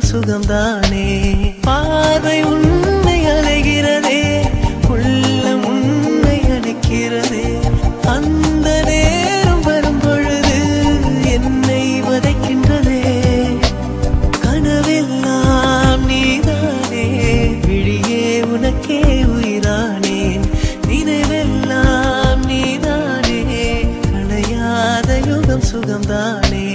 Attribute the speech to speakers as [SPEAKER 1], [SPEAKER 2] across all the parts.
[SPEAKER 1] சுகம்தானே. பார்வை உன்னை அலைகிறதே, உள்ளம் உன்னை அணைக்கிறதே. அந்த நேரம் வரும் பொழுது என்னை வதைக்கின்றதே. கனவெல்லாம் நீதானே, விழியே உனக்கே உயிரானேன். நினைவெல்லாம் நீதானே, களையாத யுகம் சுகம்தானே.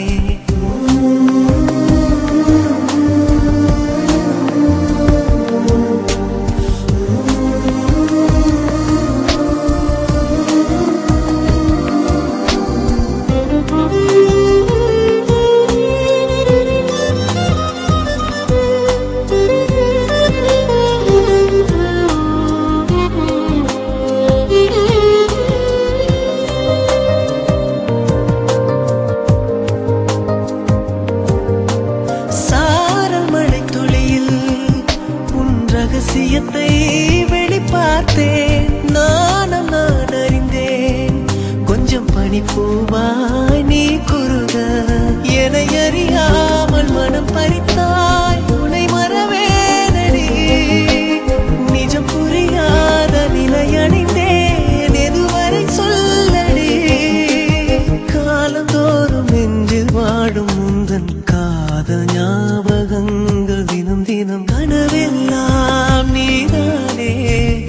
[SPEAKER 1] ரகசியத்தை வெளிப்பார்த்தேன், நானும் நான் அறிந்தேன். கொஞ்சம் பனிப்பூவாய் நீ குறுக, என்னை அறியாமல் மனம் பறித்தாய். உன்னை மறவேனடி, நிஜம் புரியாத நிலை அடைந்தேன். எதுவரை சொல்லடி, காலந்தோறும் நெஞ்சில் வாடும் முந்தன் காதல் ஞாபகங்கள் தினம் தினம். கனவெல்லாம் நீதானே,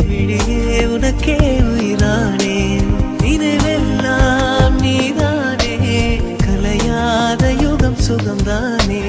[SPEAKER 1] விழியே உனக்கே உயிரானேன். நினைவெல்லாம் நீதானே, கலையாத யுகம் சுகம்தானே.